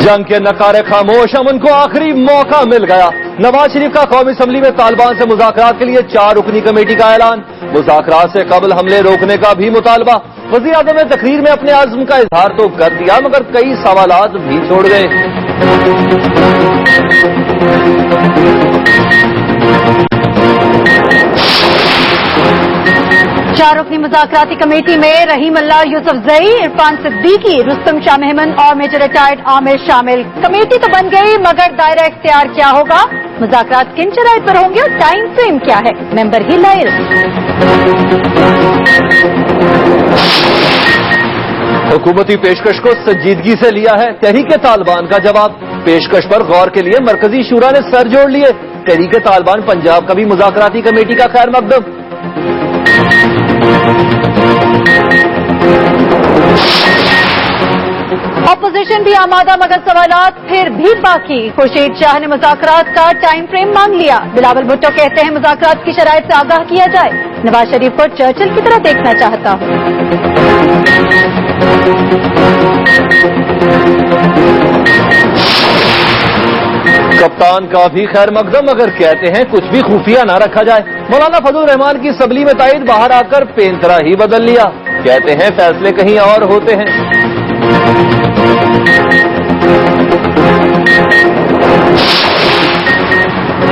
जंग के नकारे खामोश, अमन को आखिरी मौका मिल गया। नवाज शरीफ का कौमी असम्बली में तालिबान से मुज़ाकरात के लिए 4 रुकनी कमेटी का ऐलान। मुज़ाकरात से कबल हमले रोकने का भी मुतालबा। वज़ीर आज़म ने तकरीर में अपने आज़्म का इजहार तो कर दिया, मगर कई सवालात भी छोड़ गए। 4 रुकनी मुज़ाकराती कमेटी में रहीम अल्लाह यूसुफजई, इरफान सिद्दीकी, रुस्तम शाह मेमन और मेजर रिटायर्ड आमिर शामिल। कमेटी तो बन गई, मगर दायरा इख्तियार क्या होगा, मुज़ाकरात किन शराइत पर होंगे और टाइम फ्रेम क्या है, मेंबर ही लाइल। हुकूमती पेशकश को संजीदगी से लिया है तहरीक तालिबान का जवाब। पेशकश पर गौर के लिए मरकजी शूरा ने सर जोड़ लिए। तहरीक तालिबान पंजाब का भी मुज़ाकराती कमेटी का खैर मकदम। अपोजिशन भी आमादा, मगर सवालात फिर भी बाकी। खुर्शीद शाह ने मुज़ाकरात का टाइम फ्रेम मांग लिया। बिलावल भुट्टो कहते हैं मुज़ाकरात की शराइत से आगाह किया जाए। नवाज शरीफ को चर्चिल की तरह देखना चाहता हूं। कप्तान का भी खैर मकदम, मगर कहते हैं कुछ भी खुफिया ना रखा जाए। मौलाना फजल रहमान की सबली में तायद, बाहर आकर पेंतरा ही बदल लिया। कहते हैं फैसले कहीं और होते हैं।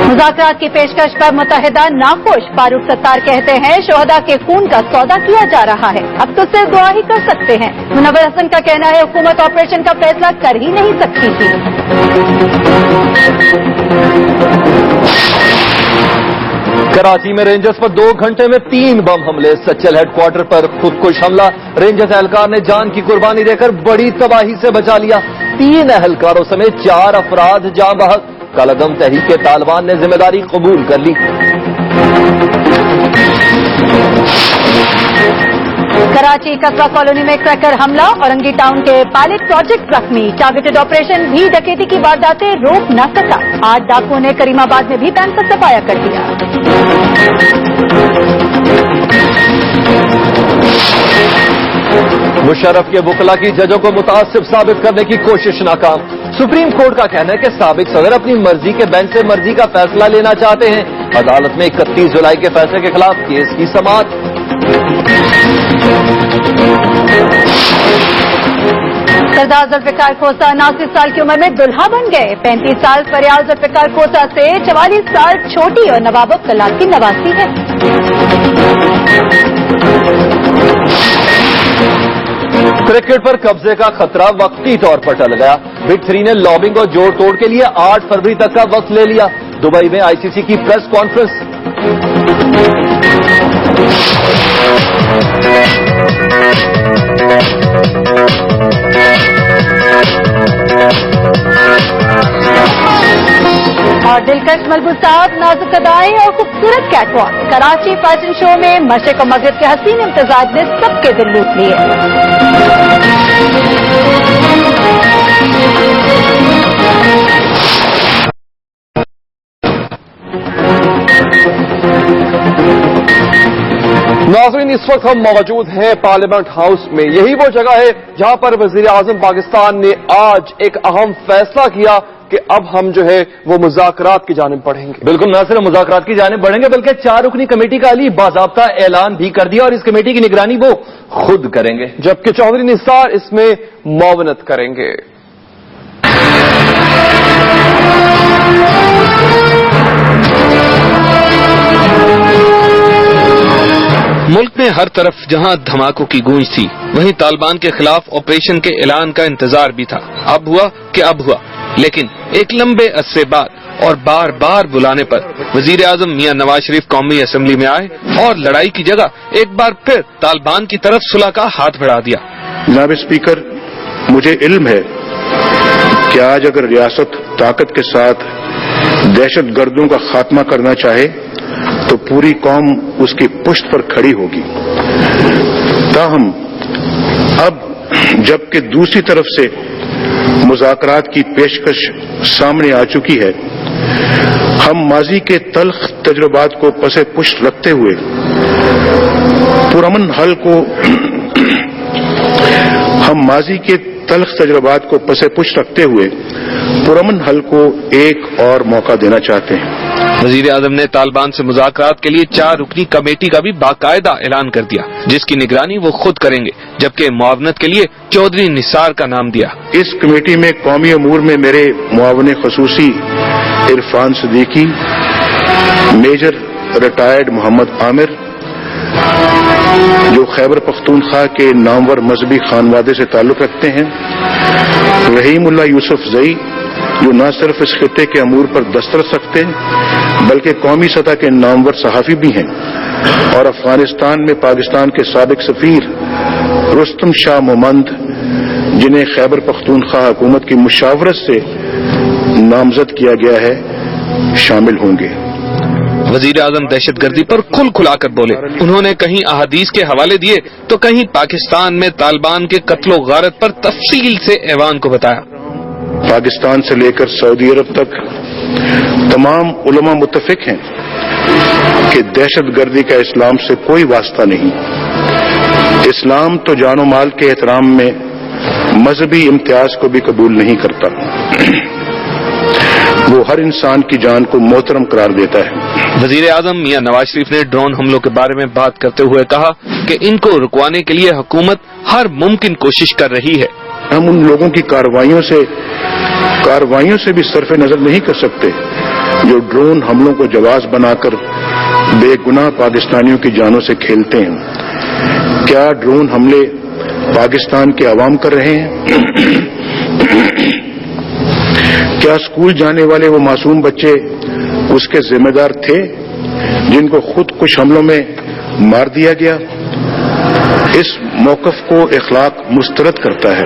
मुज़ाकरात की पेशकश पर मुत्तहिदा नाखुश। फारूक सत्तार कहते हैं शोहदा के खून का सौदा किया जा रहा है, अब तो सिर्फ दुआ ही कर सकते हैं। मुनव्वर हसन का कहना है हुकूमत ऑपरेशन का फैसला कर ही नहीं सकती थी। कराची में रेंजर्स पर 2 घंटे में 3 बम हमले। सच्चल हेडक्वार्टर पर खुदकुश हमला। रेंजर्स एहलकार ने जान की कुर्बानी देकर बड़ी तबाही से बचा लिया। 3 एहलकारों समेत 4 अफराद जाँ बहक। कलअदम तहरीक तालिबान ने जिम्मेदारी कबूल कर ली। कराची कस्बा कॉलोनी में क्रैकर हमला। औरंगी टाउन के पायलट प्रोजेक्ट जख्मी। टारगेटेड ऑपरेशन भी डकैती की वारदातें रोक न सका। 8 डाकुओं ने करीमाबाद में भी बैंक पर सफाया कर दिया। मुशर्रफ के वकला की जजों को मुतासिब साबित करने की कोशिश नाकाम। सुप्रीम कोर्ट का कहना है कि साबिक सदर अपनी मर्जी के बेंच से मर्जी का फैसला लेना चाहते हैं। अदालत में 31 जुलाई के फैसले के खिलाफ केस की समाअत। सरदार जुल्फिकार खोसा 79 साल की उम्र में दुल्हा बन गए। 35 साल फरियाल जुल्फिकार खोसा से 44 साल छोटी और नवाब अब्दुल्ला की नवासी है। क्रिकेट पर कब्जे का खतरा वक्ती तौर पर टल गया। बिग 3 ने लॉबिंग और जोड़ तोड़ के लिए 8 फरवरी तक का वक्त ले लिया। दुबई में आईसीसी की प्रेस कॉन्फ्रेंस। और दिलकश मलबूसात, नाजुक अदाएं और खूबसूरत कैटवॉक। कराची फैशन शो में मशरिक और मगरिब के हसीन इम्तिजाज ने सबके दिल लूट लिए। नाज़रीन, इस वक्त हम मौजूद हैं पार्लियामेंट हाउस में। यही वो जगह है जहां पर वज़ीर आज़म पाकिस्तान ने आज एक अहम फैसला किया कि अब हम जो है वो मुज़ाकरात की जानिब बढ़ेंगे। बिल्कुल, न सिर्फ मुज़ाकरात की जानिब बढ़ेंगे बल्कि 4 रुकनी कमेटी का अली बाज़ाब्ता ऐलान भी कर दिया और इस कमेटी की निगरानी वो खुद करेंगे, जबकि चौधरी निसार इसमें मुआवनत करेंगे। मुल्क में हर तरफ जहां धमाकों की गूंज थी, वहीं तालिबान के खिलाफ ऑपरेशन के ऐलान का इंतजार भी था। अब हुआ कि अब हुआ, लेकिन एक लंबे अरसे बाद और बार बार बुलाने पर वजीर आजम मियां नवाज शरीफ कौमी असेंबली में आए और लड़ाई की जगह एक बार फिर तालिबान की तरफ सुलह का हाथ बढ़ा दिया। जनाब स्पीकर, मुझे इल्म है कि आज अगर रियासत ताकत के साथ दहशत गर्दों का खात्मा करना चाहे तो पूरी कौम उसकी पुष्ट पर खड़ी होगी। ताहम अब जबकि दूसरी तरफ से मुज़ाकरात की पेशकश सामने आ चुकी है, हम माजी के तल्ख तजुर्बात को पसे पुष्ट रखते हुए पुरअमन हल को हम माजी के तल्ख तजुर्बात को पसे पुश रखते हुए पुरअमन हल को एक और मौका देना चाहते हैं। वजीर आजम ने तालिबान से मुज़ाकरात के लिए 4 रुकनी कमेटी का भी बाकायदा ऐलान कर दिया, जिसकी निगरानी वो खुद करेंगे, जबकि मुआवनत के लिए चौधरी निसार का नाम दिया। इस कमेटी में कौमी अमूर में मेरे मुआवन खसूसी इरफान सिद्दीकी, मेजर रिटायर्ड मोहम्मद आमिर, जो खैबर पख्तूनख्वा के नामवर मजहबी खानवादे से ताल्लुक रखते हैं, रहीमुल्ला यूसुफ जई, जो न सिर्फ इस खित्ते के अमूर पर दस्तरस रखते हैं बल्कि कौमी सतह के नामवर सहाफ़ी भी हैं, और अफगानिस्तान में पाकिस्तान के साबिक सफीर रुस्तम शाह मोमंद, जिन्हें खैबर पख्तूनख्वा हुकूमत की मुशावरत से नामजद किया गया है, शामिल होंगे। वजीर आजम दहशतगर्दी पर खुल खुलाकर बोले। उन्होंने कहीं अहादीस के हवाले दिए तो कहीं पाकिस्तान में तालिबान के कत्लो गारत पर तफसील से ऐवान को बताया। पाकिस्तान से लेकर सऊदी अरब तक तमाम उलमा मुत्तफिक हैं कि दहशतगर्दी का इस्लाम से कोई वास्ता नहीं। इस्लाम तो जानो माल के एहतराम में मजहबी इम्तियाज को भी कबूल नहीं करता। वो हर इंसान की जान को मोहतरम करार देता है। वजीर आजम मियां नवाज शरीफ ने ड्रोन हमलों के बारे में बात करते हुए कहा कि इनको रुकवाने के लिए हुकूमत हर मुमकिन कोशिश कर रही है। हम उन लोगों की कार्रवाइयों से भी सरफे नजर नहीं कर सकते जो ड्रोन हमलों को जवाज बनाकर बेगुनाह पाकिस्तानियों की जानों से खेलते हैं। क्या ड्रोन हमले पाकिस्तान के अवाम कर रहे हैं? क्या स्कूल जाने वाले वो मासूम बच्चे उसके जिम्मेदार थे जिनको खुद कुछ हमलों में मार दिया गया? इस मौकफ को इखलाक मुस्तरद करता है,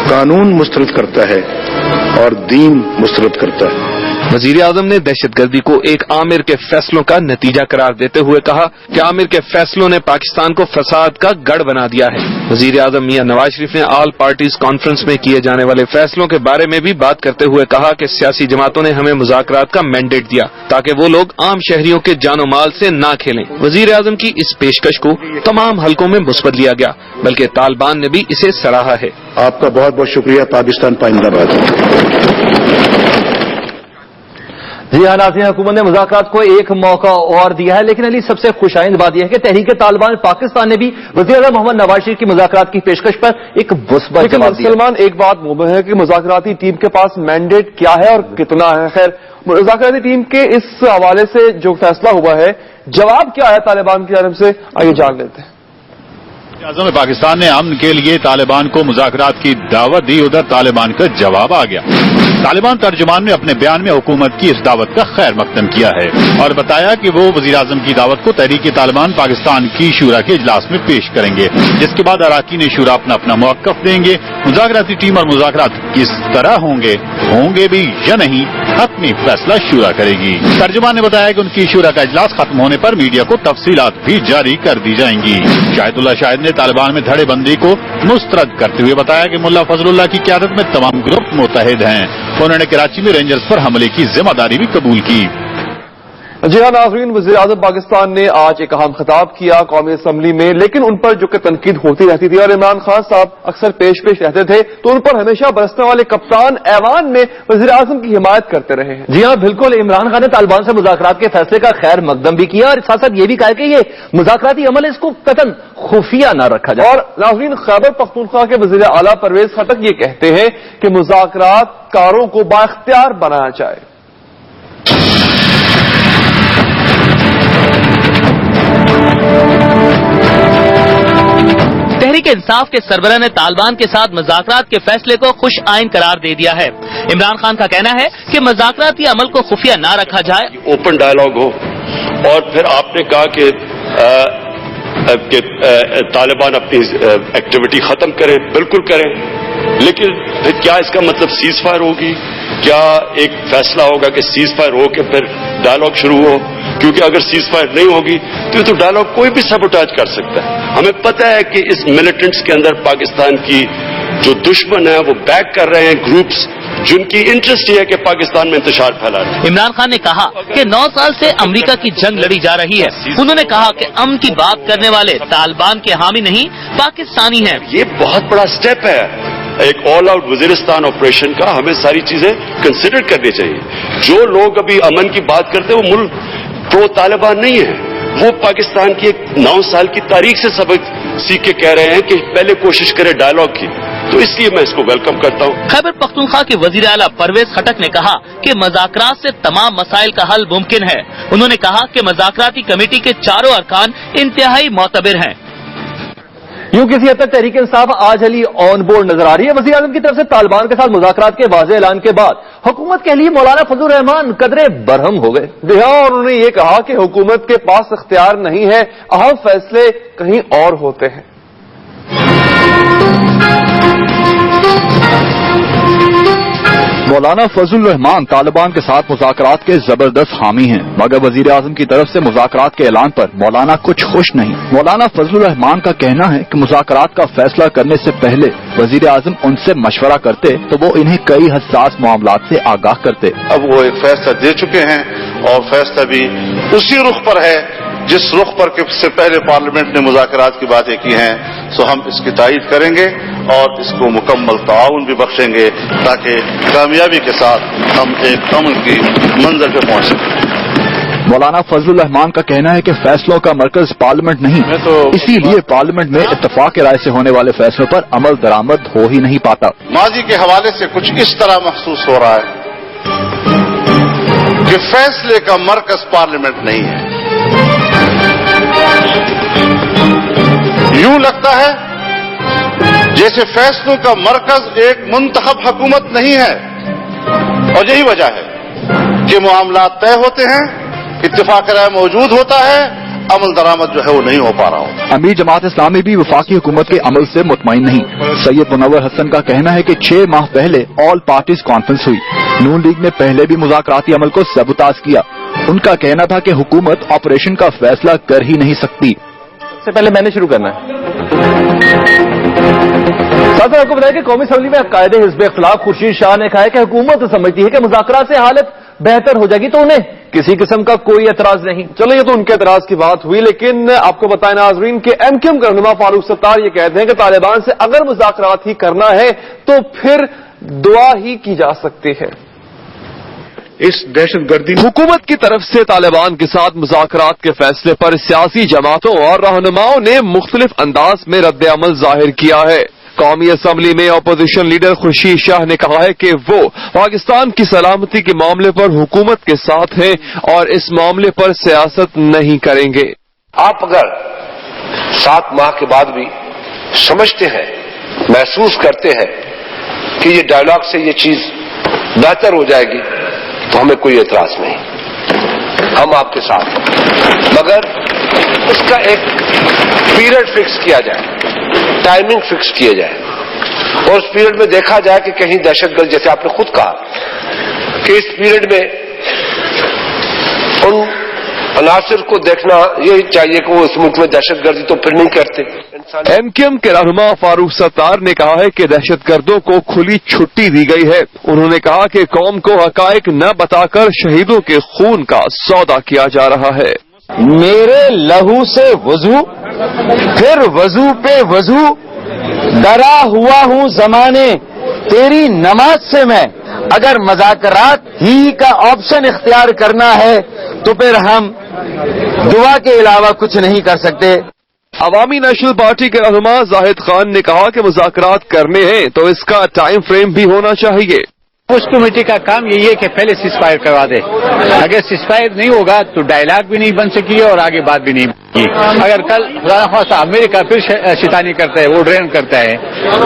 कानून मुस्तरद करता है और दीन मुस्तरद करता है। वजीर आजम ने दहशतगर्दी को एक आमिर के फैसलों का नतीजा करार देते हुए कहा कि आमिर के फैसलों ने पाकिस्तान को फसाद का गढ़ बना दिया है। वजीर आजम मियां नवाज शरीफ ने ऑल पार्टीज कॉन्फ्रेंस में किए जाने वाले फैसलों के बारे में भी बात करते हुए कहा कि सियासी जमातों ने हमें मुज़ाकरात का मैंडेट दिया ताकि वो लोग आम शहरियों के जानो माल से ना खेलें। वजीर आजम की इस पेशकश को तमाम हलकों में मुस्बत लिया गया, बल्कि तालिबान ने भी इसे सराहा है। आपका बहुत बहुत शुक्रिया। पाकिस्तान पाइंदाबाद। जी हाँ नाज़रीन, हुकूमत ने मुज़ाकरात को एक मौका और दिया है, लेकिन अली सबसे खुशाइंद बात यह है कि तहरीक तालिबान पाकिस्तान ने भी वज़ीर आज़म मोहम्मद नवाज शरीफ की मुज़ाकरात की पेशकश पर एक मुस्बत जवाब दिया। सलमान, एक बात मुबह है कि मुज़ाकराती टीम के पास मैंडेट क्या है और कितना है। खैर, मुज़ाकराती टीम के इस हवाले से जो फैसला हुआ है, जवाब क्या है तालिबान की तरफ से, आइए जान लेते हैं। आज़म पाकिस्तान ने अमन के लिए तालिबान को मुज़ाकरात की दावत दी, उधर तालिबान का जवाब आ गया। तालिबान तर्जुमान ने अपने बयान में हुकूमत की इस दावत का खैर मकदम किया है और बताया कि वो वज़ीर आज़म की दावत को तहरीक तालिबान पाकिस्तान की शूरा के इजलास में पेश करेंगे, जिसके बाद अराकीन शूरा अपना अपना मौक़िफ़ देंगे। मुज़ाकराती टीम और मुज़ाकरात किस तरह होंगे भी या नहीं, हतमी फैसला शूरा करेगी। तर्जुमान ने बताया कि उनकी शूरा का इजलास खत्म होने पर मीडिया को तफसीलात भी जारी कर दी जाएंगी। शाहिदुल्लाह शाहिद ने तालिबान में धड़ेबंदी को मुस्तरद करते हुए बताया कि मुल्ला फजलुल्लाह की क़यादत में तमाम ग्रुप मुतहद हैं। उन्होंने कराची में रेंजर्स पर हमले की जिम्मेदारी भी कबूल की। जी हाँ नाज़रीन, वज़ीर आज़म पाकिस्तान ने आज एक अहम खिताब किया कौमी असम्बली में, लेकिन उन पर जो कि तनकीद होती रहती थी और इमरान खान साहब अक्सर पेश रहते थे, तो उन पर हमेशा बरसने वाले कप्तान ऐवान में वज़ीर आज़म की हिमायत करते रहे हैं। जी हाँ बिल्कुल, इमरान खान ने तालिबान से मुज़ाकरात के फैसले का खैर मकदम भी किया और साथ साथ ये भी कहा कि ये मुज़ाकराती अमल इसको कतन खुफिया न रखा जाए। और नाज़रीन, खैबर पख्तूनख्वा के वज़ीर आला परवेज खटक ये कहते हैं कि मुज़ाकरात कारों को बाइख्तियार बनाया जाए। तहरीक इंसाफ के सरबराह ने तालिबान के साथ मुज़ाकरात के फैसले को खुश आइन करार दे दिया है। इमरान खान का कहना है कि मुज़ाकराती अमल को खुफिया ना रखा जाए, ओपन डायलॉग हो। और फिर आपने कहा कि तालिबान अपनी एक्टिविटी खत्म करें, बिल्कुल करें, लेकिन फिर क्या इसका मतलब सीज फायर होगी? क्या एक फैसला होगा कि सीज फायर हो के फिर डायलॉग शुरू हो? क्योंकि अगर सीज फायर नहीं होगी तो डायलॉग कोई भी सबोटाज कर सकता है। हमें पता है कि इस मिलिटेंट्स के अंदर पाकिस्तान की जो दुश्मन है वो बैक कर रहे हैं ग्रुप्स जिनकी इंटरेस्ट ये है कि पाकिस्तान में इंतशार फैला रहे हैं। इमरान खान ने कहा कि 9 साल से अमेरिका की जंग लड़ी जा रही है। उन्होंने कहा कि अमन की बात करने वाले तालिबान के हामी नहीं पाकिस्तानी हैं। ये बहुत बड़ा स्टेप है एक ऑल आउट वजीरिस्तान ऑपरेशन का हमें सारी चीजें कंसिडर करनी चाहिए। जो लोग अभी अमन की बात करते हैं वो मुल्क प्रो तालिबान नहीं है, वो पाकिस्तान की एक 9 साल की तारीख से सबक सीख के कह रहे हैं कि पहले कोशिश करें डायलॉग की, तो इसलिए मैं इसको वेलकम करता हूं। खैबर पख्तूनख्वा के वजीर आला परवेज खटक ने कहा कि मज़ाकरात से तमाम मसाइल का हल मुमकिन है। उन्होंने कहा कि मज़ाकराती कमेटी के चारों अरकान इंतहाई मोतबर हैं। यूं किसी हद तक तहरीक इंसाफ आज अली ऑन बोर्ड नजर आ रही है। वज़ीर आज़म की तरफ से तालिबान के साथ मुज़ाकरात के वाज़ेह ऐलान के बाद हुकूमत के लिए मौलाना फजलुर रहमान कदरे बरहम हो गए। जी हाँ, और उन्होंने ये कहा कि हुकूमत के पास इख्तियार नहीं है, अहम फैसले कहीं और होते हैं। मौलाना फजलुर रहमान तालिबान के साथ मुज़ाकरात के जबरदस्त हामी हैं, मगर वजीर आज़म की तरफ से मुज़ाकरात के ऐलान पर मौलाना कुछ खुश नहीं। मौलाना फजलुर रहमान का कहना है कि मुज़ाकरात का फैसला करने से पहले वजीर आज़म उनसे मशवरा करते तो वो इन्हें कई हसास मामलात से आगाह करते। अब वो एक फैसला दे चुके हैं और फैसला भी उसी रुख पर है जिस रुख पर से पहले पार्लियामेंट ने मुज़ाकरात की बातें की हैं। सो हम इसकी तायीद करेंगे और इसको मुकम्मल ताउन भी बख्शेंगे ताकि कामयाबी के साथ हम एक अमन की मंजिल पे पहुंच सकें। मौलाना फजलुर रहमान का कहना है कि फैसलों का मरकज पार्लियामेंट नहीं, इसीलिए पार्लियामेंट में इत्तफाक राय से होने वाले फैसलों पर अमल दरामद हो ही नहीं पाता। माजी के हवाले से कुछ इस तरह महसूस हो रहा है कि फैसले का मरकज पार्लियामेंट नहीं है। यूं लगता है जैसे फैसलों का मरकज एक मुंतखब हुकूमत नहीं है, और यही वजह है कि मामलात तय होते हैं, इत्तिफाक राय मौजूद होता है, अमल दरामद जो है वो नहीं हो पा रहा होता। अमीर जमात इस्लामी भी वफाकी हुकूमत के अमल से मुतमईन नहीं। सैयद मुनव्वर हसन का कहना है कि 6 माह पहले ऑल पार्टीज कॉन्फ्रेंस हुई, नून लीग ने पहले भी मुज़ाकराती अमल को सबूताज किया। उनका कहना था कि हुकूमत ऑपरेशन का फैसला कर ही नहीं सकती। सबसे पहले मैंने शुरू करना है। साथ ही आपको बताया कि कौमी असम्बली में कायदे हिज़्ब इख्तिलाफ खुर्शीद शाह ने कहा है कि हुकूमत समझती है कि मुज़ाकरात से हालत बेहतर हो जाएगी तो उन्हें किसी किस्म का कोई एतराज नहीं। चलो, ये तो उनके एतराज की बात हुई, लेकिन आपको बताएं नाजरीन के एमक्यूएम के रहनुमा फारूक सत्तार ये कहते हैं कि तालिबान से अगर मुज़ाकरात ही करना है तो फिर दुआ ही की जा सकती है। इस दहशतगर्दी हुकूमत की तरफ से तालिबान के साथ मुज़ाकरात के फैसले पर सियासी जमातों और रहनुमाओं ने मुख्तलिफ अंदाज में रद्द अमल जाहिर किया है। कौमी असम्बली में अपोजिशन लीडर खुर्शीद शाह ने कहा है कि वो पाकिस्तान की सलामती के मामले पर हुकूमत के साथ हैं और इस मामले पर सियासत नहीं करेंगे। आप अगर 7 माह के बाद भी समझते हैं, महसूस करते हैं कि ये डायलॉग से ये चीज बेहतर हो जाएगी तो हमें कोई एतराज नहीं, हम आपके साथ हैं, मगर उसका एक पीरियड फिक्स किया जाए, टाइमिंग फिक्स किया जाए और उस पीरियड में देखा जाए कि कहीं दहशतगर्द, जैसे आपने खुद कहा कि इस पीरियड में उन अनासर को देखना यही चाहिए कि वो इस मुल्क में दहशतगर्दी तो फिर नहीं करते। एमक्यूएम के रहनुमा फारूक सत्तार ने कहा है कि दहशतगर्दों को खुली छुट्टी दी गई है। उन्होंने कहा कि कौम को हकायक न बताकर शहीदों के खून का सौदा किया जा रहा है। मेरे लहू से वजू, फिर वजू पे वजू, डरा हुआ हूँ जमाने तेरी नमाज से मैं। अगर मज़ाकरात ही का ऑप्शन इख्तियार करना है तो फिर हम दुआ के अलावा कुछ नहीं कर सकते। अवामी नेशनल पार्टी के रहनुमा जाहिद खान ने कहा कि मुज़ाकरात करने हैं तो इसका टाइम फ्रेम भी होना चाहिए। उस कमेटी का काम यही है कि पहले सीजफायर करवा दे। अगर सीजफायर नहीं होगा तो डायलॉग भी नहीं बन सकी और आगे बात भी नहीं की। अगर कल अमेरिका फिर शैतानी करता है, वो ड्रेन करता है,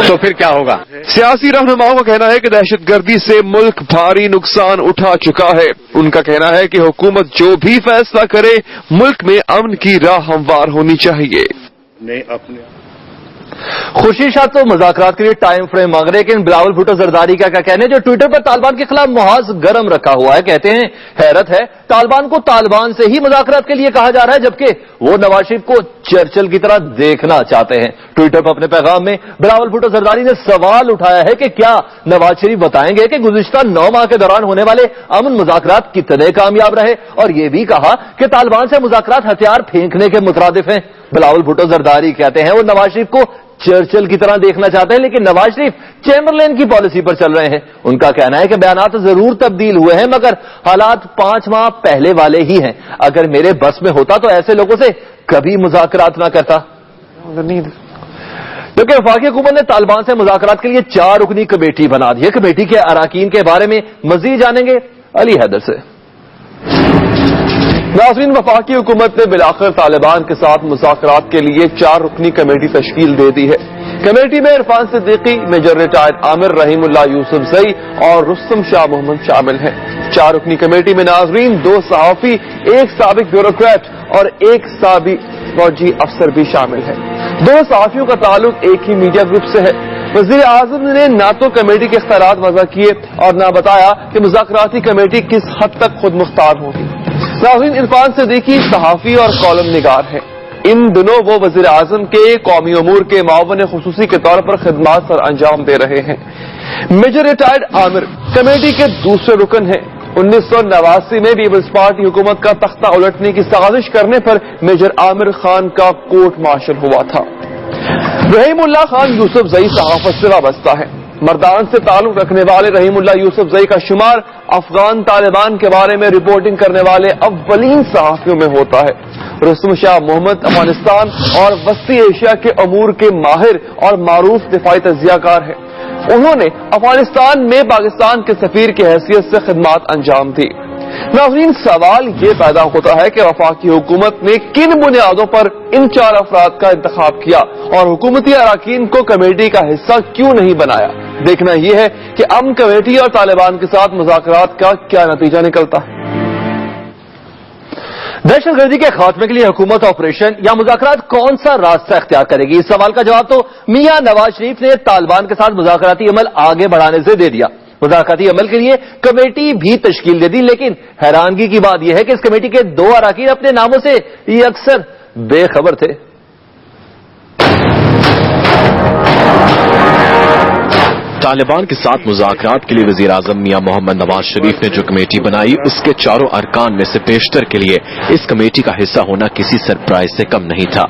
तो फिर क्या होगा? सियासी रहनुमाओं का कहना है कि दहशतगर्दी से मुल्क भारी नुकसान उठा चुका है। उनका कहना है कि हुकूमत जो भी फैसला करे मुल्क में अमन की राह हमवार होनी चाहिए। खुर्शीद शाह तो मुज़ाकरात के लिए टाइम फ्रेम मांग रहे हैं, लेकिन बिलावल भुट्टो जरदारी का क्या कहना है जो ट्विटर पर तालिबान के खिलाफ मुहाज गर्म रखा हुआ है। कहते हैं हैरत है, तालिबान को तालिबान से ही मुज़ाकरात के लिए कहा जा रहा है जबकि वो नवाज शरीफ को चर्चिल की तरह देखना चाहते हैं। ट्विटर पर अपने पैगाम में बिलावल भुट्टो जरदारी ने सवाल उठाया है कि क्या नवाज शरीफ बताएंगे कि गुज़िश्ता 9 माह के दौरान होने वाले अमन मुज़ाकरात कितने कामयाब रहे, और ये भी कहा कि तालिबान से मुज़ाकरात हथियार फेंकने के मुतरादिफ हैं। बिलावल भुट्टो जरदारी कहते हैं वो नवाज शरीफ को چرچل کی طرح دیکھنا چاہتے ہیں، لیکن نواز شریف چیمبرلین کی پالیسی پر چل رہے ہیں۔ ان کا کہنا ہے کہ بیانات ضرور تبدیل ہوئے ہیں مگر حالات 5 ماہ پہلے والے ہی ہیں۔ اگر میرے بس میں ہوتا تو ایسے لوگوں سے کبھی مذاکرات نہ کرتا۔ کیونکہ وفاقی حکومت نے طالبان سے مذاکرات کے لیے 4 رکنی کمیٹی بنا دی ہے۔ کمیٹی کے اراکین کے بارے میں مزید جانیں گے علی حیدر سے۔ ناظرین، وفاقی حکومت نے بالآخر طالبان کے ساتھ مذاکرات کے لیے 4 رکنی کمیٹی تشکیل دے دی ہے۔ کمیٹی میں عرفان صدیقی، میجر ریٹائرڈ عامر رحیم اللہ یوسف زئی اور رستم شاہ محمد شامل ہیں۔ 4 رکنی کمیٹی میں ناظرین 2 صحافی، 1 سابق بیوروکریٹ اور 1 سابق فوجی افسر بھی شامل ہیں۔ 2 صحافیوں کا تعلق ایک ہی میڈیا گروپ سے ہے۔ وزیر اعظم نے نہ تو کمیٹی کے اختیارات وضع کیے اور نہ بتایا کہ مذاکراتی کمیٹی کس حد تک خود مختار ہوگی۔ ناظرین، عرفان صدیقی صحافی اور کالم نگار ہیں۔ ان دنوں وہ وزیر اعظم کے قومی امور کے معاون خصوصی کے طور پر خدمات سر انجام دے رہے ہیں۔ میجر ریٹائرڈ عامر کمیٹی کے دوسرے رکن ہیں۔ 1989 میں پیپلز پارٹی حکومت کا تختہ الٹنے کی سازش کرنے پر میجر عامر خان کا کورٹ مارشل ہوا تھا۔ رحیم اللہ خان یوسف زئی صحافت سے وابستہ ہے۔ مردان سے تعلق رکھنے والے رحیم اللہ یوسف زئی کا شمار افغان طالبان کے بارے میں رپورٹنگ کرنے والے اولین صحافیوں میں ہوتا ہے۔ رستم شاہ محمد افغانستان اور وسطی ایشیا کے امور کے ماہر اور معروف دفاعی تجزیہ کار ہیں۔ انہوں نے افغانستان میں پاکستان کے سفیر کی حیثیت سے خدمات انجام دی۔ ناظرین، سوال یہ پیدا ہوتا ہے کہ وفاقی حکومت نے کن بنیادوں پر ان 4 افراد کا انتخاب کیا اور حکومتی اراکین کو کمیٹی کا حصہ کیوں نہیں بنایا؟ دیکھنا یہ ہے کہ امن کمیٹی اور طالبان کے ساتھ مذاکرات کا کیا نتیجہ نکلتا ہے۔ دہشت گردی کے خاتمے کے لیے حکومت آپریشن یا مذاکرات کون سا راستہ اختیار کرے گی؟ اس سوال کا جواب تو میاں نواز شریف نے طالبان کے ساتھ مذاکراتی عمل آگے بڑھانے سے دے دیا۔ مذاکراتی عمل کے لیے کمیٹی بھی تشکیل دے دی، لیکن حیرانگی کی بات یہ ہے کہ اس کمیٹی کے 2 اراکین اپنے ناموں سے یہ اکثر بے خبر تھے۔ طالبان کے ساتھ مذاکرات کے لیے وزیر اعظم میاں محمد نواز شریف نے جو کمیٹی بنائی اس کے 4 ارکان میں سے بیشتر کے لیے اس کمیٹی کا حصہ ہونا کسی سرپرائز سے کم نہیں تھا۔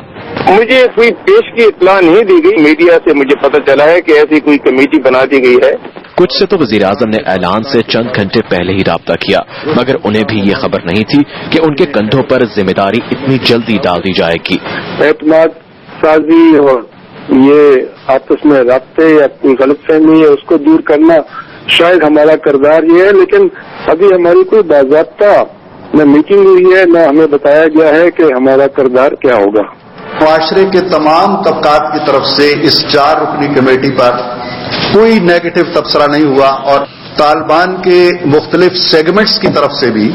مجھے کوئی پیش کی اطلاع نہیں دی گئی، میڈیا سے مجھے پتہ چلا ہے کہ ایسی کوئی کمیٹی بنا دی گئی ہے۔ کچھ سے تو وزیر اعظم نے اعلان سے چند گھنٹے پہلے ہی رابطہ کیا، مگر انہیں بھی یہ خبر نہیں تھی کہ ان کے کندھوں پر ذمہ داری اتنی جلدی ڈال دی جائے گی۔ اعتماد سازی اور یہ آپس میں رابطے یا کوئی غلط فہمی ہے اس کو دور کرنا شاید ہمارا کردار یہ ہے، لیکن ابھی ہماری کوئی باضابطہ نہ میٹنگ ہوئی ہے نہ ہمیں بتایا گیا ہے کہ ہمارا کردار کیا ہوگا۔ معاشرے کے تمام طبقات کی طرف سے اس 4 رکنی کمیٹی پر کوئی نیگیٹو تبصرہ نہیں ہوا اور طالبان کے مختلف سیگمنٹس کی طرف سے بھی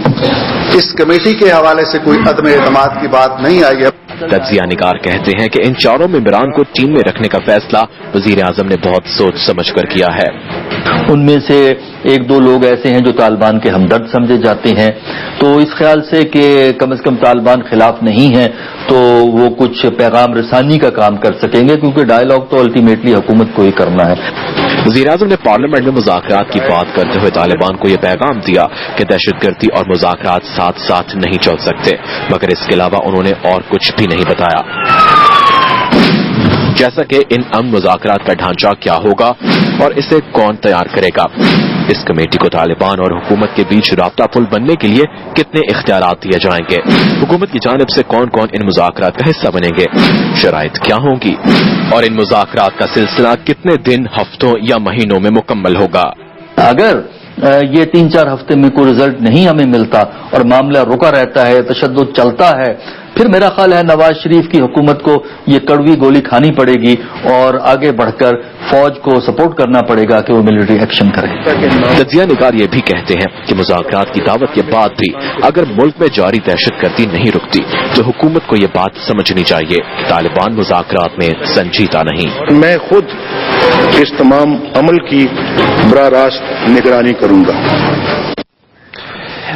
اس کمیٹی کے حوالے سے کوئی عدم اعتماد کی بات نہیں آئی ہے۔ تجزیہ نگار کہتے ہیں کہ ان 4 ممبران کو ٹیم میں رکھنے کا فیصلہ وزیر اعظم نے بہت سوچ سمجھ کر کیا ہے۔ ان میں سے 1-2 لوگ ایسے ہیں جو طالبان کے ہمدرد سمجھے جاتے ہیں، تو اس خیال سے کہ کم از کم طالبان خلاف نہیں ہیں تو وہ کچھ پیغام رسانی کا کام کر سکیں گے، کیونکہ ڈائیلاگ تو الٹیمیٹلی حکومت کو ہی کرنا ہے۔ وزیر اعظم نے پارلیمنٹ میں مذاکرات کی بات کرتے ہوئے طالبان کو یہ پیغام دیا کہ دہشت گردی اور مذاکرات ساتھ ساتھ نہیں چل سکتے، مگر اس کے علاوہ انہوں نے اور کچھ بھی نہیں بتایا، جیسا کہ ان امن مذاکرات کا ڈھانچہ کیا ہوگا اور اسے کون تیار کرے گا۔ اس کمیٹی کو طالبان اور حکومت کے بیچ رابطہ پل بننے کے لیے کتنے اختیارات دیے جائیں گے، حکومت کی جانب سے کون کون ان مذاکرات کا حصہ بنیں گے، شرائط کیا ہوں گی اور ان مذاکرات کا سلسلہ کتنے دن، ہفتوں یا مہینوں میں مکمل ہوگا۔ اگر یہ 3-4 ہفتے میں کوئی رزلٹ نہیں ہمیں ملتا اور معاملہ رکا رہتا ہے، تشدد چلتا ہے، پھر میرا خیال ہے نواز شریف کی حکومت کو یہ کڑوی گولی کھانی پڑے گی اور آگے بڑھ کر فوج کو سپورٹ کرنا پڑے گا کہ وہ ملٹری ایکشن کرے۔ تجزیہ نگار یہ بھی کہتے ہیں کہ مذاکرات کی دعوت کے بعد بھی اگر ملک میں جاری دہشت گردی نہیں رکتی تو حکومت کو یہ بات سمجھنی چاہیے کہ طالبان مذاکرات میں سنجیدہ نہیں۔ میں خود اس تمام عمل کی براہ راست نگرانی کروں گا۔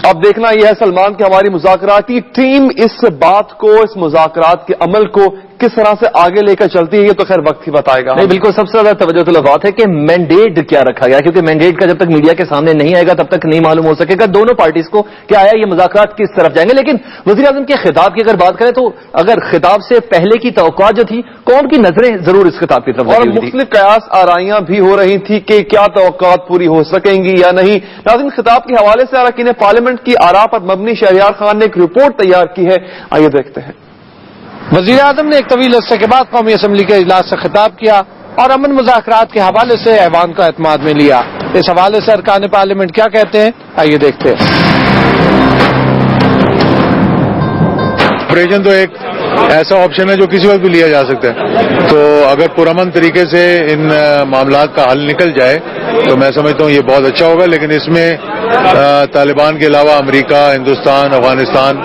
اب دیکھنا یہ ہے سلمان کہ ہماری مذاکراتی ٹیم اس بات کو، اس مذاکرات کے عمل کو किस तरह से आगे लेकर चलती है ये तो खैर वक्त ही बताएगा। नहीं, बिल्कुल सबसे ज्यादा तवज्जो तलब बात है कि मैंडेट क्या रखा गया, क्योंकि मैंडेट का जब तक मीडिया के सामने नहीं आएगा तब तक नहीं मालूम हो सकेगा दोनों पार्टीज को क्या आया, ये मुज़ाकरात किस तरफ जाएंगे। लेकिन वज़ीर आज़म के खिताब की अगर बात करें तो अगर खिताब से पहले की तवक्कुआत जो थी, कौन की नजरें जरूर इस खिताब की तरफ और मुख्तलिफ कयास आराइयां भी हो रही थी कि क्या तवक्कुआत पूरी हो सकेंगी या नहीं। नाज़रीन, खिताब के हवाले से अरकान पार्लियामेंट की आरा पर मबनी शहरयार खान ने एक रिपोर्ट तैयार की है, आइए देखते हैं। वज़ीर आज़म ने एक तवील अरसे के बाद कौमी असम्बली के इजलास से खिताब किया और अमन मुज़ाकरात के हवाले से ऐवान का एतमाद में लिया। इस हवाले से अरकान पार्लियामेंट क्या कहते हैं, आइए देखते हैं। ऑपरेशन तो एक ऐसा ऑप्शन है जो किसी वक्त भी लिया जा सकता है, तो अगर पुरअमन तरीके से इन मामलात का हल निकल जाए तो मैं समझता हूँ ये बहुत अच्छा होगा। लेकिन इसमें तालिबान के अलावा अमेरिका, हिंदुस्तान, अफगानिस्तान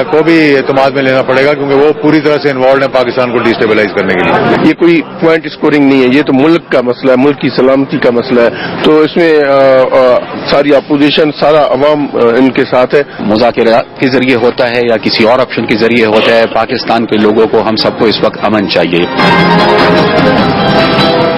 को भी एतमाद में लेना पड़ेगा, क्योंकि वो पूरी तरह से इन्वॉल्व है पाकिस्तान को डिस्टेबलाइज करने के लिए। ये कोई पॉइंट स्कोरिंग नहीं है, ये तो मुल्क का मसला है, मुल्क की सलामती का मसला है। तो इसमें सारी अपोजिशन, सारा अवाम इनके साथ है। मुज़ाकरा के जरिए होता है या किसी और ऑप्शन के जरिए होता है, पाकिस्तान के लोगों को, हम सबको इस वक्त अमन चाहिए।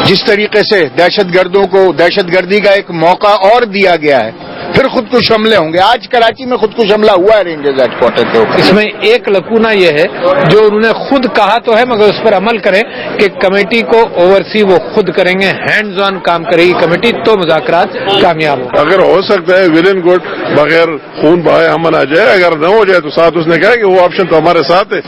जिस तरीके से दहशतगर्दों को दहशतगर्दी का एक मौका और दिया गया है, फिर खुदकुश हमले होंगे। आज कराची में खुदकुश हमला हुआ है रेंजर्स हेडक्वार्टर के ऊपर। इसमें एक लकूना यह है जो उन्होंने खुद कहा तो है मगर उस पर अमल करें कि कमेटी को ओवरसी वो खुद करेंगे, हैंड्स ऑन काम करेगी कमेटी, तो मुज़ाकरात कामयाब हो। अगर हो सकता है विल इन गुड बगैर खून बहाए अमन आ जाए, अगर न हो जाए तो साथ उसने कहा कि वो ऑप्शन तो हमारे साथ है।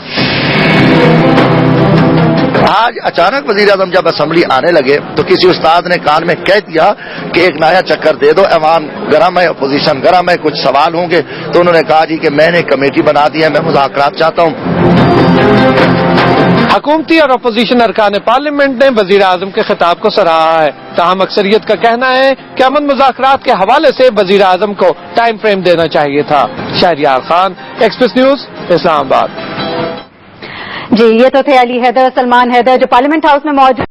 आज अचानक वज़ीर आज़म जब असेंबली आने लगे तो किसी उस्ताद ने कान में कह दिया कि एक नया चक्कर दे दो, ऐवान गरम है, अपोजिशन गरम है, कुछ सवाल होंगे। तो उन्होंने कहा जी कि मैंने कमेटी बना दी है, मैं मुज़ाकरात चाहता हूँ। हुकूमती और अपोजिशन अरकान पार्लियामेंट ने वज़ीर आज़म के खिताब को सराहा है। ताहम अक्सरियत का कहना है कि अमन मुज़ाकरात के हवाले से वज़ीर आज़म को टाइम फ्रेम देना चाहिए था। Shahryar Khan, Express News, Islamabad. जी, ये तो थे अली हैदर, सलमान हैदर जो पार्लियामेंट हाउस में मौजूद।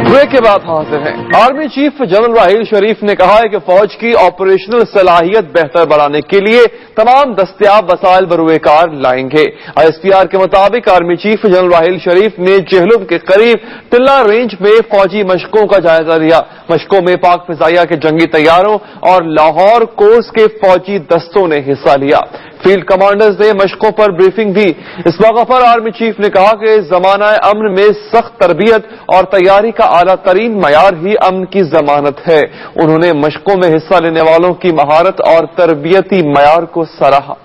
ब्रेक के बाद हाजिर हैं। आर्मी चीफ जनरल राहील शरीफ ने कहा है कि फौज की ऑपरेशनल सलाहियत बेहतर बढ़ाने के लिए तमाम दस्तयाब वसाइल बरूएकार लाएंगे। ISPR के मुताबिक आर्मी चीफ जनरल राहील शरीफ ने जेहलुम के करीब टिल्ला रेंज में फौजी मशकों का जायजा लिया। मशकों में पाक फिजाइया के जंगी तैयारों और लाहौर कोर्स के फौजी दस्तों ने हिस्सा लिया। फील्ड कमांडर्स ने मशकों पर ब्रीफिंग दी। इस मौके पर आर्मी चीफ ने कहा कि जमाना अमन में सख्त तरबियत और तैयारी का आला तरीन मयार ही अमन की जमानत है। उन्होंने मशकों में हिस्सा लेने वालों की महारत और तरबियती मयार को सराहा।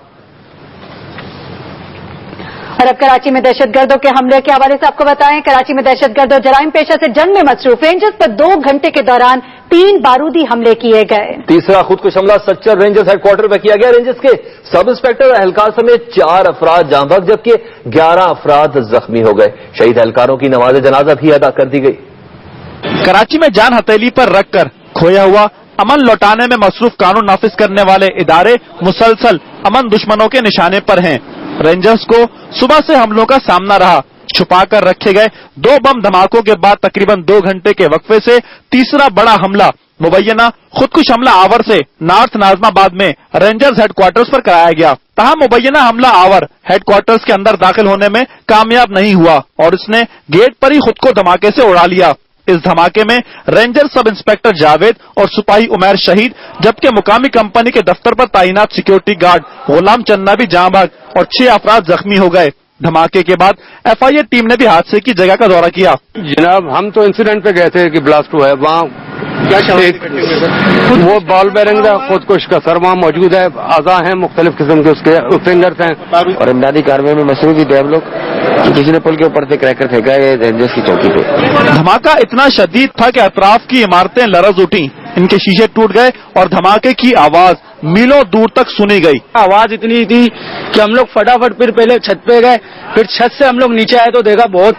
और अब कराची में दहशतगर्दों के हमले के हवाले से आपको बताएं, कराची में दहशतगर्द और जराइम पेशा से जंग में मसरूफ रेंजर्स पर 2 घंटे के दौरान 3 बारूदी हमले किए गए। तीसरा खुदकुश हमला सच्चर रेंजर्स हेडक्वार्टर में किया गया। रेंजर्स के सब इंस्पेक्टर और एहलकार समेत 4 अफराद जाँ बहक जबकि 11 अफराद जख्मी हो गए। शहीद एहलकारों की नमाज जनाजा भी अदा कर दी गई। कराची में जान हथेली पर रखकर खोया हुआ अमन लौटाने में मसरूफ कानून नाफिज करने वाले इदारे मुसलसल अमन दुश्मनों के निशाने पर हैं। रेंजर्स को सुबह से हमलों का सामना रहा। छुपा कर रखे गए 2 बम धमाकों के बाद तकरीबन 2 घंटे के वक्फे से तीसरा बड़ा हमला मुबैना खुदकुश हमला आवर से नॉर्थ नाजमाबाद में रेंजर्स हेडक्वार्टर्स पर कराया गया। तहाँ मुबैना हमला आवर हेडक्वार्टर्स के अंदर दाखिल होने में कामयाब नहीं हुआ और उसने गेट पर ही खुद को धमाके से उड़ा लिया। इस धमाके में रेंजर सब इंस्पेक्टर जावेद और सिपाही उमैर शहीद, जबकि मुकामी कंपनी के दफ्तर पर तैनात सिक्योरिटी गार्ड गुलाम चन्ना भी जाँ बहक और 6 अफराद जख्मी हो गए। धमाके के बाद FIA टीम ने भी हादसे की जगह का दौरा किया। जनाब, हम तो इंसिडेंट पे गए थे कि ब्लास्ट हुआ है, वहाँ वो बॉल बेरिंग का खुदकुश का सर वहाँ मौजूद है, आज़ा हैं, मुख्तलिफ किस्म के उसके फिंगर्स हैं और इमदादी कार्रवाई में मसरूफ थे हम लोग। किसी ने पुल के ऊपर से क्रैकर फेंका है रेंजर्स की चौकी पे। धमाका इतना शदीद था कि अतराफ की इमारतें लरज उठी, इनके शीशे टूट गए और धमाके की आवाज मीलों दूर तक सुनी गई। आवाज इतनी थी कि हम लोग फटाफट फिर पहले छत पे गए, फिर छत से हम लोग नीचे आए तो देखा बहुत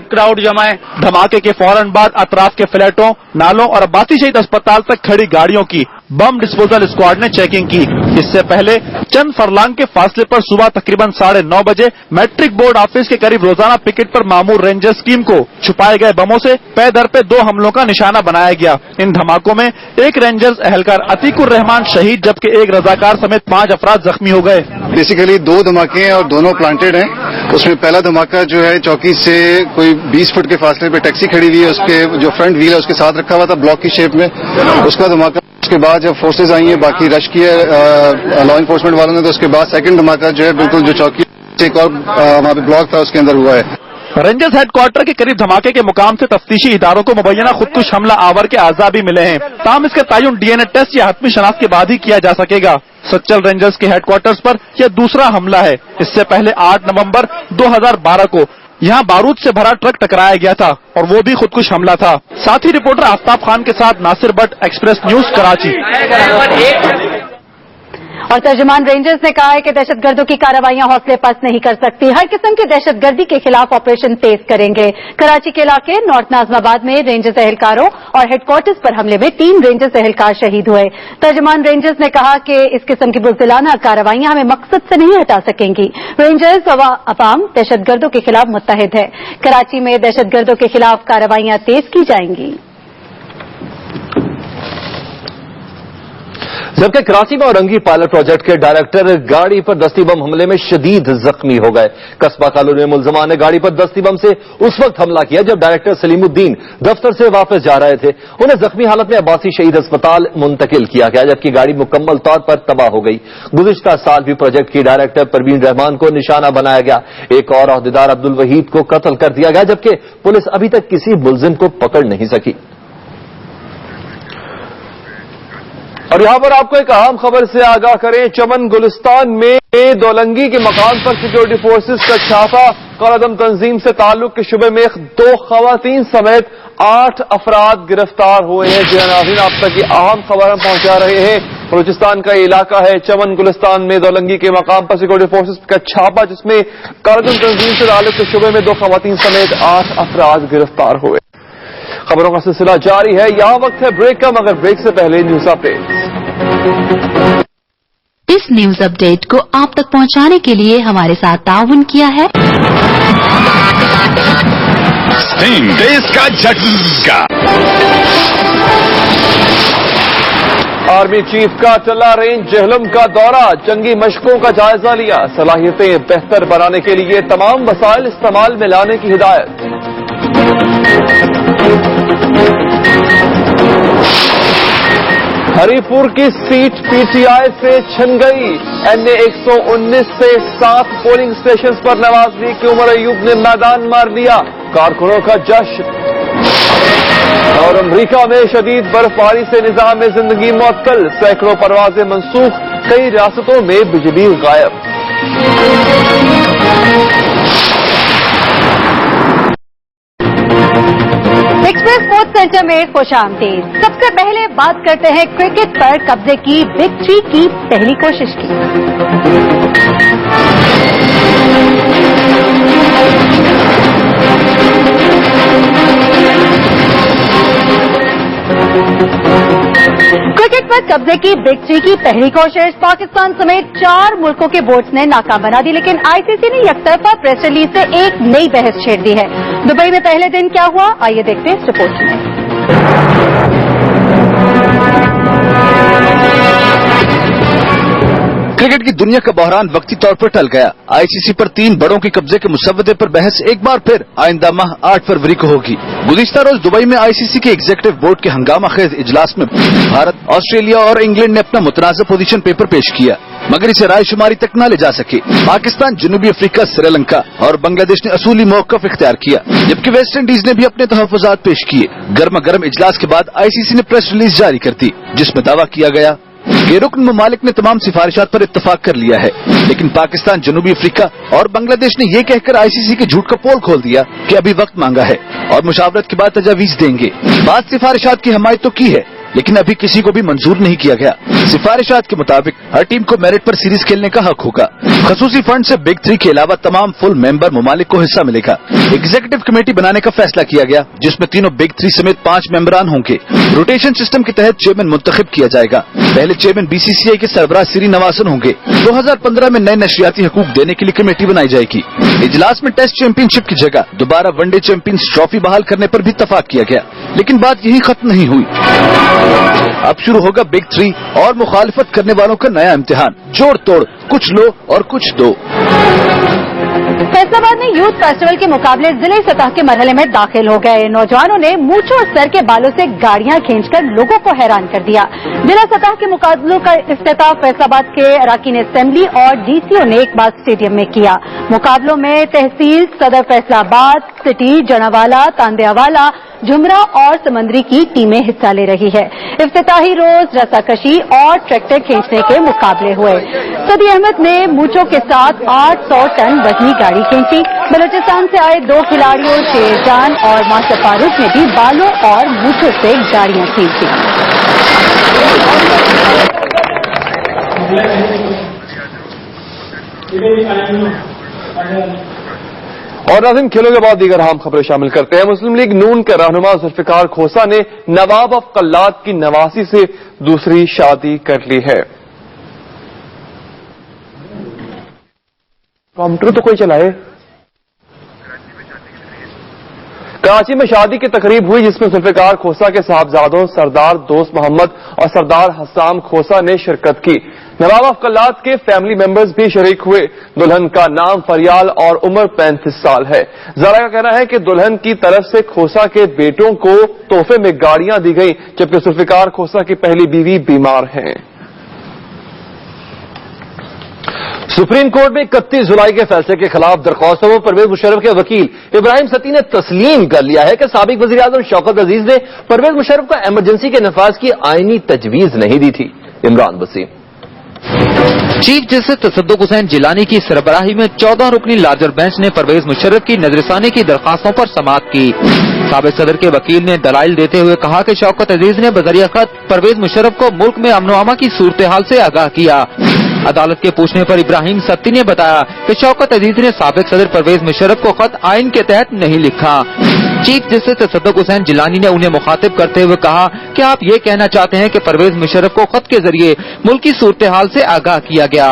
क्राउड जमा है। धमाके के फौरन बाद अतराफ के फ्लैटों, नालों और अब्बासी शहीद अस्पताल तक खड़ी गाड़ियों की बम डिस्पोजल स्क्वाड ने चेकिंग की। इससे पहले चंद फरलांग के फासले पर सुबह तकरीबन 9:30 बजे मैट्रिक बोर्ड ऑफिस के करीब रोजाना पिकेट पर मामूर रेंजर्स टीम को छुपाए गए बमों से पे दर पे 2 हमलों का निशाना बनाया गया। इन धमाकों में एक रेंजर्स एहलकार अतीकुर रहमान शहीद जबकि एक रजाकार समेत 5 अफराद जख्मी हो गए। बेसिकली 2 धमाके हैं और दोनों प्लांटेड हैं। उसमें पहला धमाका जो है चौकी से कोई 20 फुट के फासले पे टैक्सी खड़ी हुई है, उसके जो फ्रंट व्हील है उसके साथ रखा हुआ था ब्लॉक की शेप में, उसका धमाका। उसके बाद जब फोर्सेज आई हैं बाकी रश किया लॉ इन्फोर्समेंट वालों ने, तो उसके बाद सेकंड धमाका जो है बिल्कुल जो चौकी से एक और वहाँ पे ब्लॉक था उसके अंदर हुआ है। रेंजर्स हेडक्वार्टर के करीब धमाके के मुकाम से तफ्तीशी इदारों को मुबैना खुदकुश हमला आवर के आज़ा भी मिले हैं। ताहम इसका तयन डीएनए टेस्ट या हतमी शनाख्त के बाद ही किया जा सकेगा। सच्चल रेंजर्स के हेडक्वार्टर्स पर यह दूसरा हमला है। इससे पहले 8 नवंबर 2012 को यहाँ बारूद से भरा ट्रक टकराया गया था और वो भी खुदकुश हमला था। साथ ही रिपोर्टर आफ्ताब खान के साथ नासिर भट्ट, एक्सप्रेस न्यूज, कराची। और तर्जुमान रेंजर्स ने कहा है कि दहशतगर्दों की कार्रवाइयां हौसले पस्त नहीं कर सकती, हर किस्म की दहशतगर्दी के खिलाफ ऑपरेशन तेज करेंगे। कराची के इलाके नॉर्थ नाजमाबाद में रेंजर्स एहलकारों और हेडक्वार्टर्स पर हमले में 3 रेंजर्स एहलकार शहीद हुए। तर्जुमान रेंजर्स ने कहा कि इस किस्म की बुज़दिलाना कार्रवाइयां हमें मकसद से नहीं हटा सकेंगी। रेंजर्स अवाम दहशतगर्दों के खिलाफ मुत्तहिद है। कराची में दहशतगर्दों के खिलाफ कार्रवाइयां तेज की जाएंगी। जबकि कराची में औरंगी पायलट प्रोजेक्ट के डायरेक्टर गाड़ी पर दस्ती बम हमले में शदीद जख्मी हो गए। कस्बा कॉलोनी में मुलजमान ने गाड़ी पर दस्ती बम से उस वक्त हमला किया जब डायरेक्टर सलीमुद्दीन दफ्तर से वापस जा रहे थे। उन्हें जख्मी हालत में अब्बासी शहीद अस्पताल मुंतकिल किया गया जबकि गाड़ी मुकम्मल तौर पर तबाह हो गई। गुज़िश्ता साल भी प्रोजेक्ट की डायरेक्टर परवीन रहमान को निशाना बनाया गया। एक और अहदेदार अब्दुल वहीद को कत्ल कर दिया गया जबकि पुलिस अभी तक किसी मुलजिम को पकड़ नहीं सकी। और यहां पर आपको एक अहम खबर से आगाह करें, चमन गुलिस्तान में दौलंगी के मकान पर सिक्योरिटी फोर्सेस का छापा। कालादम तंजीम से ताल्लुक के शुबे में 2 खवातीन समेत 8 अफराद गिरफ्तार हुए हैं। जी नाज़रीन, आप तक ये अहम खबर हम पहुंचा रहे हैं। बलूचिस्तान का इलाका है चमन गुलिस्तान में दौलंगी के मकाम पर सिक्योरिटी फोर्सेस का छापा जिसमें कालादम तंजीम से ताल्लुक के शुबे में 2 खवातीन समेत 8 अफराद गिरफ्तार हुए। खबरों का सिलसिला जारी है। यहां वक्त है ब्रेक का, मगर ब्रेक से पहले न्यूज अपडेट। इस न्यूज अपडेट को आप तक पहुंचाने के लिए हमारे साथ ताउन किया है स्टिंग, देश का झटका। आर्मी चीफ का टल्ला रेंज जहलम का दौरा, जंगी मशकों का जायजा लिया। सलाहियतें बेहतर बनाने के लिए तमाम वसाइल इस्तेमाल में लाने की हिदायत। हरीपुर की सीट पीटीआई से छिन गई। एनए 119 से 7 पोलिंग स्टेशन पर नवाज लीग की उमर अयूब ने मैदान मार लिया। कारकुनों का जश्न। और अमरीका में शदीद बर्फबारी से निजाम जिंदगी मुअत्तल, सैकड़ों परवाजें मंसूख, कई रियासतों में बिजली गायब। एक्सप्रेस स्पोर्ट्स सेंटर में खुशामदीद। सबसे पहले बात करते हैं क्रिकेट पर कब्जे की बिग 3 की पहली कोशिश की। क्रिकेट पर कब्जे की बिग 3 की पहली कोशिश पाकिस्तान समेत 4 मुल्कों के बोर्ड्स ने नाकाम बना दी, लेकिन आईसीसी ने यकतरफा प्रेस रिलीज से एक नई बहस छेड़ दी है। दुबई में पहले दिन क्या हुआ, आइए देखते हैं इस रिपोर्ट में। क्रिकेट की दुनिया का बहरान वक्ती तौर पर टल गया। आईसीसी पर 3 बड़ों के कब्जे के मुसव्वदे पर बहस एक बार फिर आइंदा माह 8 फरवरी को होगी। गुज़िश्ता रोज दुबई में आईसीसी के एग्जीक्यूटिव बोर्ड के हंगामा खेज इजलास में भारत, ऑस्ट्रेलिया और इंग्लैंड ने अपना मुतनाज़ा पोजीशन पेपर पेश किया, मगर इसे रायशुमारी तक न ले जा सके। पाकिस्तान, जनूबी अफ्रीका, श्रीलंका और बांग्लादेश ने असूली मौक़िफ़ इख्तियार किया, जबकि वेस्ट इंडीज ने भी अपने तहफ़्फ़ुज़ात पेश किए। गर्मा गर्म इजलास के बाद आईसीसी ने प्रेस रिलीज जारी कर दी, जिसमें दावा किया गया कि रुकन ममालिक ने तमाम सिफारिशात पर इत्तफाक कर लिया है, लेकिन पाकिस्तान, जनूबी अफ्रीका और बांग्लादेश ने ये कहकर आईसीसी के झूठ का पोल खोल दिया कि अभी वक्त मांगा है और मुशावरत के बाद तजावीज देंगे। बात सिफारिशात की हमायत तो की है, लेकिन अभी किसी को भी मंजूर नहीं किया गया। सिफारिशात के मुताबिक हर टीम को मेरिट पर सीरीज खेलने का हक होगा। खसूसी फंड से बिग 3 के अलावा तमाम फुल मेंबर ममालिक को हिस्सा मिलेगा। एग्जीक्यूटिव कमेटी बनाने का फैसला किया गया, जिसमें तीनों बिग 3 समेत 5 मेंबरान होंगे। रोटेशन सिस्टम के तहत चेयरमैन मुंतखब किया जाएगा। पहले चेयरमैन बीसीसीआई के सरबराह सिरी नवासन होंगे। 2015 में नए नशियाती हकूक देने के लिए कमेटी बनाई जाएगी। इजलास में टेस्ट चैंपियनशिप की जगह दोबारा वनडे चैंपियंस ट्रॉफी बहाल करने पर भी इत्तफाक किया गया, लेकिन बात यही खत्म नहीं हुई। अब शुरू होगा बिग 3 और मुखालिफत करने वालों का नया इम्तिहान। जोड़ तोड़, कुछ लो और कुछ दो। फैसलाबाद में यूथ फेस्टिवल के मुकाबले जिले सतह के मरहले में दाखिल हो गए। नौजवानों ने मूंछों और सर के बालों से गाड़ियां खींचकर लोगों को हैरान कर दिया। जिला सतह के मुकाबलों का इफ्तिताह फैसलाबाद के अराकीन असेंबली और डीसीओ ने इकबाल स्टेडियम में किया। मुकाबलों में तहसील सदर फैसलाबाद, सिटी, जनावाला, तांदियावाला, झुमरा और समंदरी की टीमें हिस्सा ले रही है। इफ्तिताही रोज रस्साकशी और ट्रैक्टर खींचने के मुकाबले हुए। सदी अहमद ने मूंछों के साथ 800 टन वजनी गाड़ी खींची। बलूचिस्तान से आए 2 खिलाड़ियों शेरजान और मास्टर फारूक ने भी बालों और मूंछों से गाड़ियां खींची। और नाज़रीन, खेलों के बाद दीगर अहम खबरें शामिल करते हैं। मुस्लिम लीग नून के रहनुमा जुल्फिकार खोसा ने नवाब ऑफ कल्लात की नवासी से दूसरी शादी कर ली है। कंप्यूटर तो कोई चलाए। कराची में शादी की तकरीब हुई, जिसमें जुल्फिकार खोसा के साहबजादों सरदार दोस्त मोहम्मद और सरदार हसाम खोसा ने शिरकत की। नवाब ऑफ कल्लात के फैमिली मेंबर्स भी शरीक हुए। दुल्हन का नाम फरियाल और उम्र 35 साल है। जरा का कहना है कि दुल्हन की तरफ से खोसा के बेटों को तोहफे में गाड़ियां दी गई, जबकि जुल्फिकार खोसा की पहली बीवी बीमार हैं। सुप्रीम कोर्ट में 31 जुलाई के फैसले के खिलाफ दरख्वास्तों में परवेज मुशर्रफ के वकील इब्राहिम सत्ती ने तस्लीम कर लिया है कि साबिक वजीर आजम शौकत अजीज ने परवेज मुशर्रफ को इमरजेंसी के नफाज की आईनी तजवीज नहीं दी थी। इमरान वसीम। चीफ जस्टिस तसद्दुक हुसैन जिलानी की सरबराही में 14 रुकनी लार्जर बेंच ने परवेज मुशर्रफ की नजरसानी की दरखास्तों पर समाअत की। साबिक सदर के वकील ने दलाइल देते हुए कहा कि शौकत अजीज ने बजरिया खत परवेज मुशर्रफ को मुल्क में अमन अमा की सूरत हाल से आगाह किया। अदालत के पूछने पर इब्राहिम सत्ती ने बताया कि शौकत अजीज ने साबिक सदर परवेज मुशर्रफ को खत आइन के तहत नहीं लिखा। चीफ जस्टिस तसद्दुक हुसैन जिलानी ने उन्हें मुखातिब करते हुए कहा कि आप ये कहना चाहते हैं कि परवेज मुशर्रफ को खत के जरिए मुल्क की सूरत हाल से आगाह किया गया।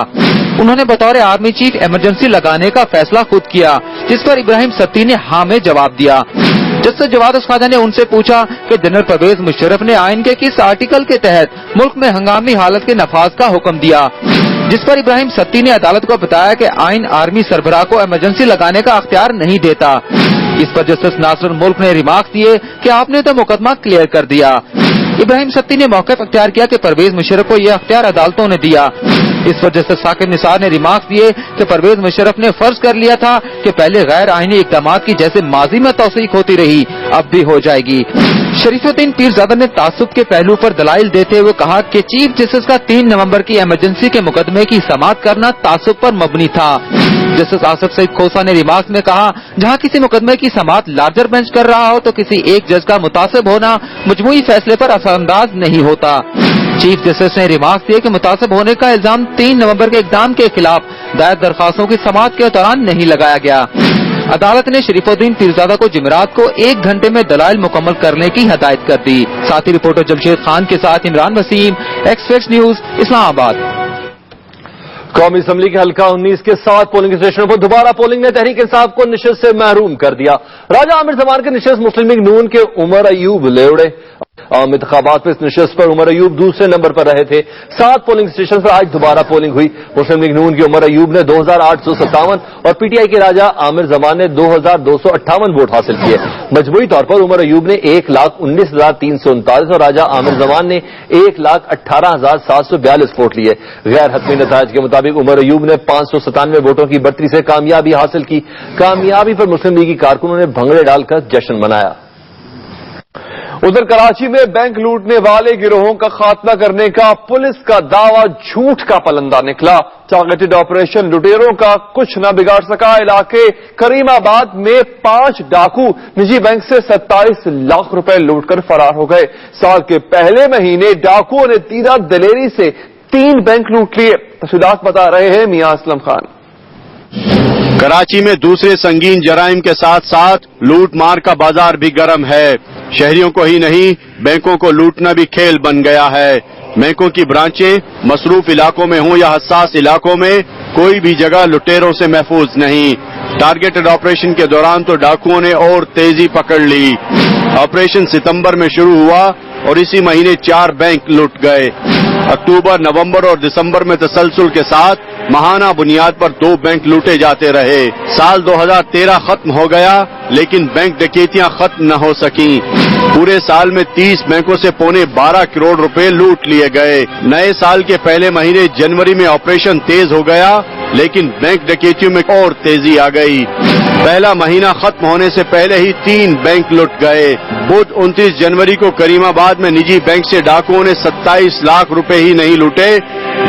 उन्होंने बतौर आर्मी चीफ इमरजेंसी लगाने का फैसला खुद किया, जिस पर इब्राहिम सत्ती ने हाँ में जवाब दिया। जस्टिस जवाद ख्वाजा ने उनसे पूछा कि जनरल परवेज मुशर्रफ ने आइन के किस आर्टिकल के तहत मुल्क में हंगामी हालत के नफाज का हुक्म दिया, जिस पर इब्राहिम सत्ती ने अदालत को बताया कि आइन आर्मी सरबराह को इमरजेंसी लगाने का अख्तियार नहीं देता। इस पर जस्टिस नासिर मुल्क ने रिमार्क दिए कि आपने तो मुकदमा क्लियर कर दिया। इब्राहिम सत्ती ने मौके पर अख्तियार किया कि परवेज मुशर्रफ को यह अख्तियार अदालतों ने दिया। इस पर जस्टिस साकिब निसार ने रिमार्क दिए कि परवेज मुशर्रफ ने फर्ज कर लिया था कि पहले गैर आईनी इक़दाम की जैसे माजी में तौसीक होती रही अब भी हो जाएगी। शरीफुद्दीन पीरजादा ने तासुब के पहलू पर दलाइल देते हुए कहा कि चीफ जस्टिस का 3 नवंबर की इमरजेंसी के मुकदमे की समाअत करना तासुब पर मबनी था। जस्टिस आसिफ सईद खोसा ने रिमार्क में कहा, जहां किसी मुकदमे की समाअत लार्जर बेंच कर रहा हो तो किसी एक जज का मुतासिब होना मजमूई फैसले पर असरअंदाज नहीं होता। चीफ जस्टिस ने रिमार्क दिए कि मुतासिब होने का इल्जाम 3 नवंबर के इक़दाम के खिलाफ दायर दरखास्तों की समाअत के दौरान नहीं लगाया गया। अदालत ने शरीफुद्दीन पीरजादा को जुमेरात को 1 घंटे में दलाइल मुकम्मल करने की हदायत कर दी। साथी रिपोर्टर जमशेद खान के साथ इमरान वसीम, एक्सप्रेस न्यूज, इस्लामाबाद। कौमी असम्बली के हल्का 19 के 7 पोलिंग स्टेशनों पर दोबारा पोलिंग ने तहरीक इंसाफ को निशस्त से महरूम कर दिया। राजा आमिर जमान के निशस्त मुस्लिम लीग नून के उमर अयूब ले उड़े। आम इंतखाबात पर इस निशस्त पर उमर अयूब दूसरे नंबर पर रहे थे। 7 पोलिंग स्टेशन पर आज दोबारा पोलिंग हुई। मुस्लिम लीग नून के उमर अयूब ने 2857 और पीटीआई के राजा आमिर जमान ने 2258 वोट हासिल किए। मजमूई तौर पर उमर अयूब ने 1,19,339 और राजा आमिर जमान ने 1,18,742 वोट लिए। गैर हतमी नतायज के मुताबिक उमर अयूब ने 597 वोटों की बढ़तरी से कामयाबी हासिल की। कामयाबी पर मुस्लिम लीगी कारकुनों ने भंगड़े डालकर जश्न मनाया। उधर कराची में बैंक लूटने वाले गिरोहों का खात्मा करने का पुलिस का दावा झूठ का पलंदा निकला। टारगेटेड ऑपरेशन लुटेरों का कुछ न बिगाड़ सका। इलाके करीमाबाद में 5 डाकू निजी बैंक से 27 लाख रुपए लूटकर फरार हो गए। साल के पहले महीने डाकुओं ने तीरा दलेरी से 3 बैंक लूट लिए। तफसीलात बता रहे हैं मियां असलम खान। कराची में दूसरे संगीन जराइम के साथ साथ लूट मार का बाजार भी गर्म है। शहरियों को ही नहीं, बैंकों को लूटना भी खेल बन गया है। बैंकों की ब्रांचें मसरूफ इलाकों में हों या हसास इलाकों में, कोई भी जगह लुटेरों से महफूज नहीं। टारगेटेड ऑपरेशन के दौरान तो डाकुओं ने और तेजी पकड़ ली। ऑपरेशन सितंबर में शुरू हुआ और इसी महीने 4 बैंक लूट गए। अक्टूबर, नवंबर और दिसंबर में तसलसल के साथ माहाना बुनियाद पर 2 बैंक लूटे जाते रहे। साल 2013 खत्म हो गया, लेकिन बैंक डकैतियां खत्म न हो सकी। पूरे साल में 30 बैंकों से 12.25 करोड़ रुपए लूट लिए गए। नए साल के पहले महीने जनवरी में ऑपरेशन तेज हो गया, लेकिन बैंक डकैतियों में और तेजी आ गई। पहला महीना खत्म होने से पहले ही 3 बैंक लुट गए। बुध 29 जनवरी को करीमाबाद में निजी बैंक से डाकुओं ने 27 लाख रुपए ही नहीं लूटे,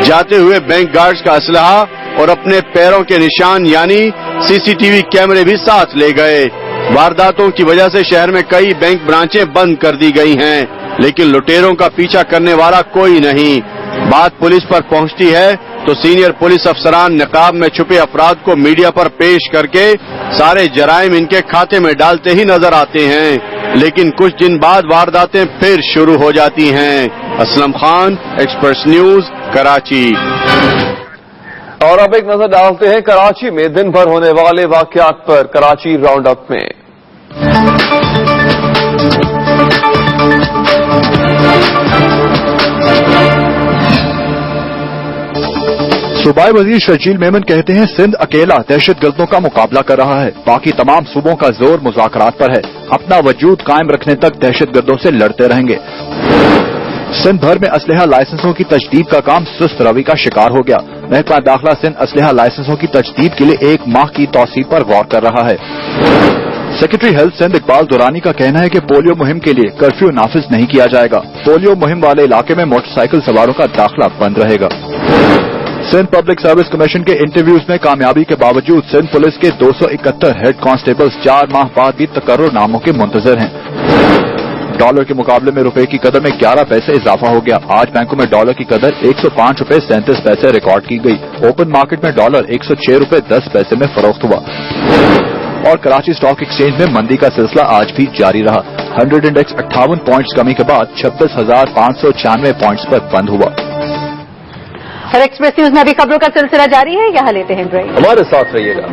जाते हुए बैंक गार्ड्स का असलहा और अपने पैरों के निशान यानी सीसीटीवी कैमरे भी साथ ले गए। वारदातों की वजह से शहर में कई बैंक ब्रांचें बंद कर दी गई हैं, लेकिन लुटेरों का पीछा करने वाला कोई नहीं। बात पुलिस पर पहुंचती है तो सीनियर पुलिस अफसरान नकाब में छुपे अफराद को मीडिया पर पेश करके सारे जराइम इनके खाते में डालते ही नजर आते हैं, लेकिन कुछ दिन बाद वारदातें फिर शुरू हो जाती हैं। Aslam Khan, Express news, Karachi. और अब एक नजर डालते हैं कराची में दिन भर होने वाले वाकयात पर। कराची राउंड अप में सूबाई वजीर शर्जील मेमन कहते हैं सिंध अकेला दहशत गर्दों का मुकाबला कर रहा है, बाकी तमाम सूबों का जोर मुज़ाकरात पर है। अपना वजूद कायम रखने तक दहशत गर्दों से लड़ते रहेंगे। सिंध भर में असलहा लाइसेंसों की तजदीद का काम सुस्त रवि का शिकार हो गया। महकमा दाखिला सिंध असलहा लाइसेंसों की तजदीद के लिए 1 माह की तौसील पर गौर कर रहा है। सेक्रेटरी हेल्थ सिंध इकबाल दुरानी का कहना है कि पोलियो मुहिम के लिए कर्फ्यू नाफिज नहीं किया जाएगा। पोलियो मुहिम वाले इलाके में मोटरसाइकिल सवारों का दाखिला बंद रहेगा। सिंध पब्लिक सर्विस कमीशन के इंटरव्यूज में कामयाबी के बावजूद सिंध पुलिस के 271 हेड कांस्टेबल्स 4 माह बाद भी तकर्रुर नामों के मुंतजर हैं। डॉलर के मुकाबले में रुपए की कदर में 11 पैसे इजाफा हो गया। आज बैंकों में डॉलर की कदर 105 रुपए 37 पैसे रिकॉर्ड की गई। ओपन मार्केट में डॉलर 106 रुपए 10 पैसे में फरोख्त हुआ। और कराची स्टॉक एक्सचेंज में मंदी का सिलसिला आज भी जारी रहा। 100 इंडेक्स 58 पॉइंट्स कमी के बाद 26,596 पॉइंट्स पर बंद हुआ। और एक्सप्रेस न्यूज में अभी खबरों का सिलसिला जारी है, यहाँ लेते हैं ब्रेक। हमारे साथ रहिएगा।